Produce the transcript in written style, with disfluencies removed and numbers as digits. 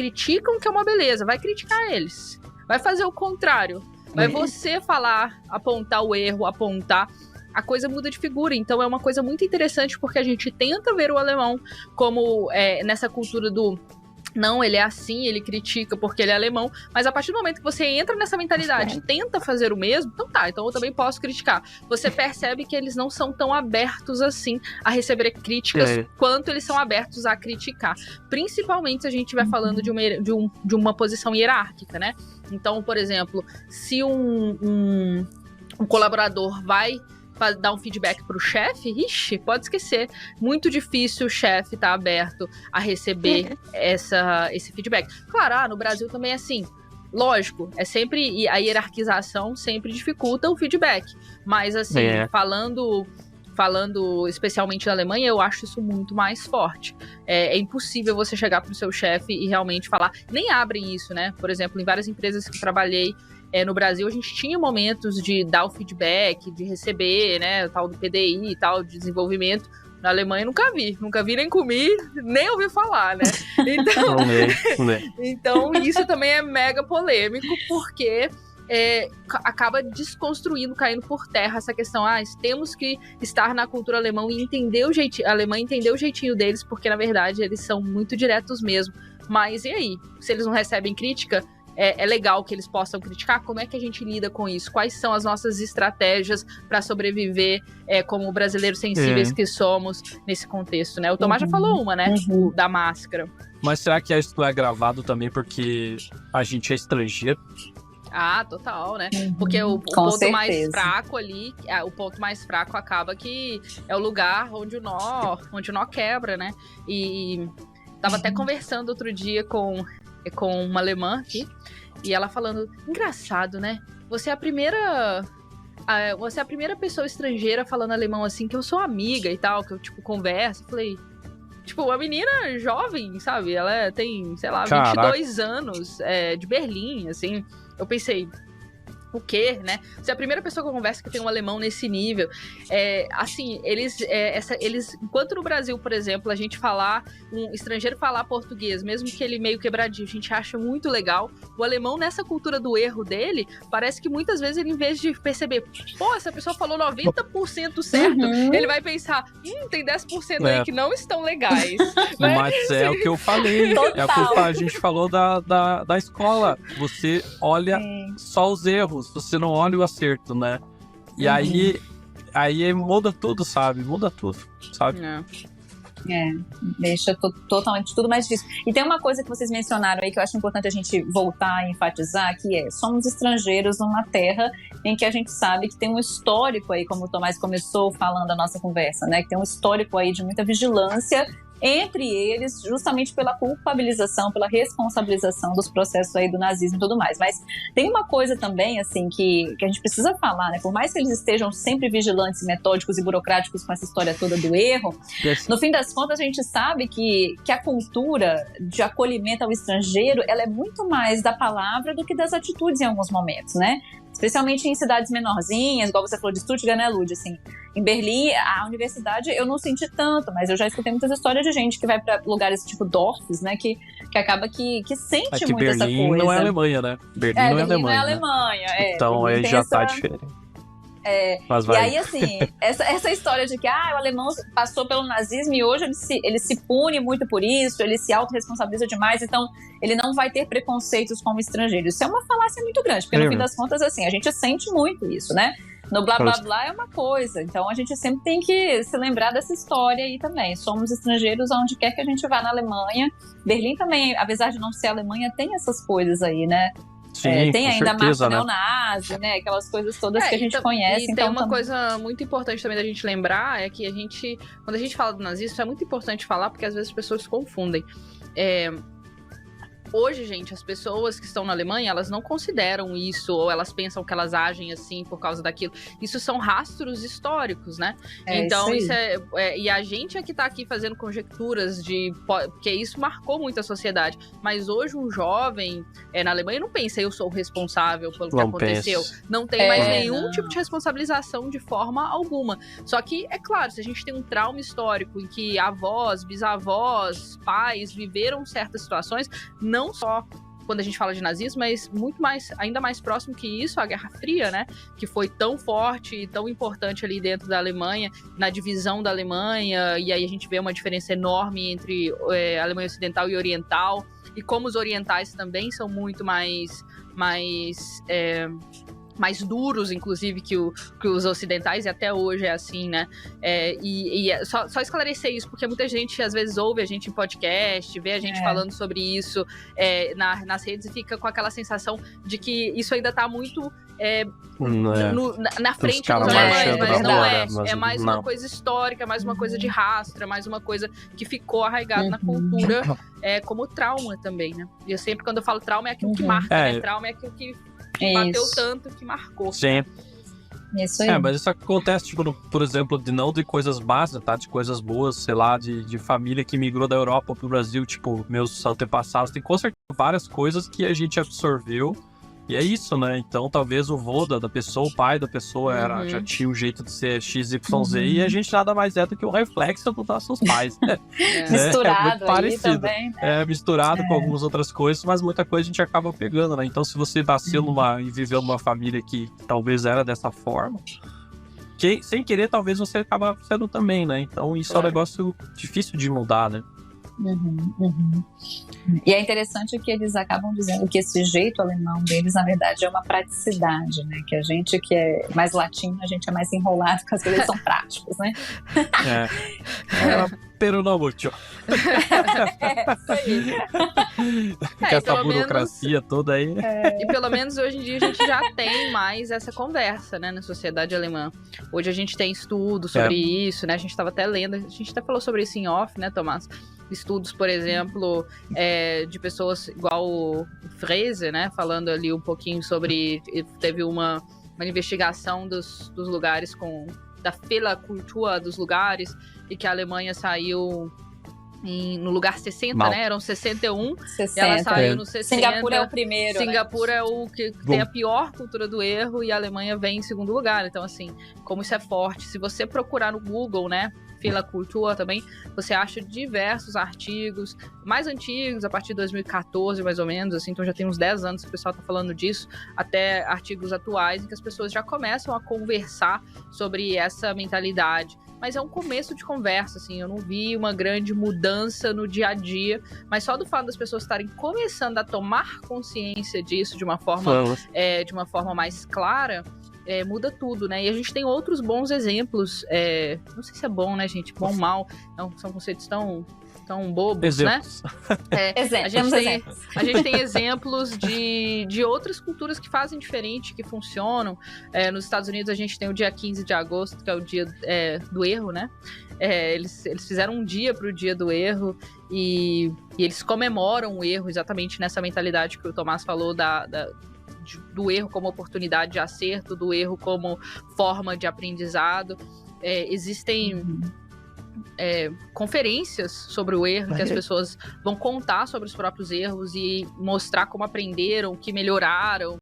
criticam, que é uma beleza, vai criticar eles. Vai fazer o contrário. Vai você falar, apontar o erro, apontar... A coisa muda de figura, então é uma coisa muito interessante porque a gente tenta ver o alemão como nessa cultura do não, ele é assim, ele critica porque ele é alemão, mas a partir do momento que você entra nessa mentalidade e tenta fazer o mesmo, então eu também posso criticar. Você percebe que eles não são tão abertos assim a receber críticas quanto eles são abertos a criticar. Principalmente se a gente estiver falando de uma posição hierárquica, né? Então, por exemplo, se um colaborador vai dar um feedback pro chefe, pode esquecer. Muito difícil o chefe estar aberto a receber esse feedback. Claro, no Brasil também é assim. Lógico, é sempre... A hierarquização sempre dificulta o feedback. Mas, assim, falando especialmente na Alemanha, eu acho isso muito mais forte. É impossível você chegar pro seu chefe e realmente falar... Nem abrem isso, né? Por exemplo, em várias empresas que eu trabalhei, no Brasil, a gente tinha momentos de dar o feedback, de receber, né, o tal do PDI e tal, de desenvolvimento. Na Alemanha, nunca vi nem comi, nem ouvi falar, né? Então, então isso também é mega polêmico, porque acaba desconstruindo, caindo por terra essa questão, temos que estar na cultura alemã e entender o jeitinho deles, porque, na verdade, eles são muito diretos mesmo. Mas e aí? Se eles não recebem crítica... É legal que eles possam criticar. Como é que a gente lida com isso? Quais são as nossas estratégias para sobreviver como brasileiros sensíveis que somos nesse contexto, né? O Tomás já falou uma, né? Da máscara. Mas será que isso é gravado também porque a gente é estrangeiro? Total, né? Porque o ponto mais fraco ali, o ponto mais fraco acaba que é o lugar onde o nó quebra, né? E tava até conversando outro dia com uma alemã aqui, e ela falando, engraçado, né? Você é a primeira pessoa estrangeira falando alemão assim, que eu sou amiga e tal, que eu, converso. Falei, uma menina jovem, sabe? Ela tem, sei lá, 22 anos, de Berlim, assim. Eu pensei... O quê, né? Você é a primeira pessoa que eu converso que tem um alemão nesse nível. Assim, eles... Enquanto no Brasil, por exemplo, um estrangeiro falar português, mesmo que ele meio quebradinho, a gente acha muito legal. O alemão, nessa cultura do erro dele, parece que muitas vezes ele, em vez de perceber, essa pessoa falou 90% certo, ele vai pensar, tem 10% aí que não estão legais. Mas é o que eu falei. Total. É o que a gente falou da escola. Você olha só os erros. Você não olha o acerto, né? E aí muda tudo, sabe? Deixa totalmente tudo mais difícil. E tem uma coisa que vocês mencionaram aí que eu acho importante a gente voltar a enfatizar, que somos estrangeiros numa terra em que a gente sabe que tem um histórico aí, como o Tomás começou falando a nossa conversa, né? Que tem um histórico aí de muita vigilância entre eles, justamente pela culpabilização, pela responsabilização dos processos aí do nazismo e tudo mais. Mas tem uma coisa também, assim, que a gente precisa falar, né? Por mais que eles estejam sempre vigilantes, metódicos e burocráticos com essa história toda do erro, no fim das contas a gente sabe que a cultura de acolhimento ao estrangeiro, ela é muito mais da palavra do que das atitudes em alguns momentos, né? Especialmente em cidades menorzinhas, igual você falou de Stuttgart, né, Lud? Assim, em Berlim, a universidade eu não senti tanto, mas eu já escutei muitas histórias de gente que vai pra lugares tipo Dorfs, né, que acaba que sente muito Berlim essa coisa. Berlim não é Alemanha, né? Berlim não é Alemanha. Então aí já tá diferente. E aí, assim, essa história de que o alemão passou pelo nazismo e hoje ele se pune muito por isso, ele se autorresponsabiliza demais, então ele não vai ter preconceitos como estrangeiro. Isso é uma falácia muito grande, porque no fim das contas, assim, a gente sente muito isso, né? No blá blá blá é uma coisa, então a gente sempre tem que se lembrar dessa história aí também. Somos estrangeiros aonde quer que a gente vá na Alemanha. Berlim também, apesar de não ser Alemanha, tem essas coisas aí, né? Sim, tem ainda certeza, a marca neonazi, né? Aquelas coisas todas que a gente conhece. E então, tem uma coisa muito importante também da gente lembrar, é que quando a gente fala do nazismo, isso é muito importante falar, porque às vezes as pessoas se confundem. Hoje, gente, as pessoas que estão na Alemanha, elas não consideram isso, ou elas pensam que elas agem assim por causa daquilo. Isso são rastros históricos, né? Então, isso e a gente é que tá aqui fazendo conjecturas porque isso marcou muito a sociedade. Mas hoje um jovem na Alemanha não pensa, eu sou o responsável pelo que aconteceu. Não tem mais nenhum tipo de responsabilização de forma alguma. Só que, é claro, se a gente tem um trauma histórico em que avós, bisavós, pais viveram certas situações, não não só quando a gente fala de nazismo, mas muito mais, ainda mais próximo que isso, a Guerra Fria, né? Que foi tão forte e tão importante ali dentro da Alemanha, na divisão da Alemanha, e aí a gente vê uma diferença enorme entre a Alemanha Ocidental e Oriental, e como os orientais também são muito mais duros, inclusive, que os ocidentais, e até hoje é assim, né? Só esclarecer isso, porque muita gente, às vezes, ouve a gente em podcast, vê a gente falando sobre isso nas redes e fica com aquela sensação de que isso ainda tá muito na frente dos alemães, mas não é. É mais uma coisa histórica, mais uma coisa de rastro, mais uma coisa que ficou arraigada na cultura, como trauma também, né? E eu sempre, quando eu falo trauma, é aquilo que marca, né? Trauma é aquilo que bateu tanto que marcou. Sim. Isso aí. Mas isso acontece, tipo, por exemplo, de coisas básicas, tá? De coisas boas, sei lá, de família que migrou da Europa pro Brasil, tipo, meus antepassados. Tem com certeza várias coisas que a gente absorveu. E é isso, né? Então, talvez o vô da pessoa, o pai da pessoa já tinha um jeito de ser XYZ e a gente nada mais é do que o reflexo dos nossos pais, né? Misturado muito parecido. também, né? Misturado com algumas outras coisas, mas muita coisa a gente acaba pegando, né? Então, se você nasceu e viveu numa família que talvez era dessa forma, sem querer, talvez você acaba sendo também, né? Então, isso é um negócio difícil de mudar, né? E é interessante que eles acabam dizendo que esse jeito alemão deles, na verdade, é uma praticidade, né? Que a gente que é mais latino, a gente é mais enrolado, porque as coisas são práticos, né? Pero no mucho. Isso aí. Essa burocracia toda aí. E pelo menos hoje em dia a gente já tem mais essa conversa, né, na sociedade alemã. Hoje a gente tem estudos sobre isso, né? A gente estava até lendo, a gente até falou sobre isso em off, né, Tomás? Estudos, por exemplo, de pessoas igual o Frese, né? Falando ali um pouquinho sobre... Teve uma investigação dos lugares da Fehlerkultur dos lugares, e que a Alemanha saiu no lugar 60, né? Eram 61. 60. E ela saiu no 60. Singapura é o primeiro, Singapura é o que tem a pior cultura do erro, e a Alemanha vem em segundo lugar. Então, assim, como isso é forte. Se você procurar no Google, né? Fehlerkultur também, você acha diversos artigos mais antigos, a partir de 2014, mais ou menos, assim, então já tem uns 10 anos que o pessoal tá falando disso, até artigos atuais em que as pessoas já começam a conversar sobre essa mentalidade. Mas é um começo de conversa, assim, eu não vi uma grande mudança no dia a dia, mas só do fato das pessoas estarem começando a tomar consciência disso de uma forma mais clara, muda tudo, né? E a gente tem outros bons exemplos, não sei se é bom, né, gente? Bom, mal, não, são conceitos tão bobos, exemplos, né? A gente tem exemplos de outras culturas que fazem diferente, que funcionam. Nos Estados Unidos a gente tem o dia 15 de agosto, que é o dia do erro, né? Eles fizeram um dia para o dia do erro e eles comemoram o erro exatamente nessa mentalidade que o Tomás falou do erro como oportunidade de acerto, do erro como forma de aprendizado. Existem conferências sobre o erro, que as pessoas vão contar sobre os próprios erros e mostrar como aprenderam, o que melhoraram.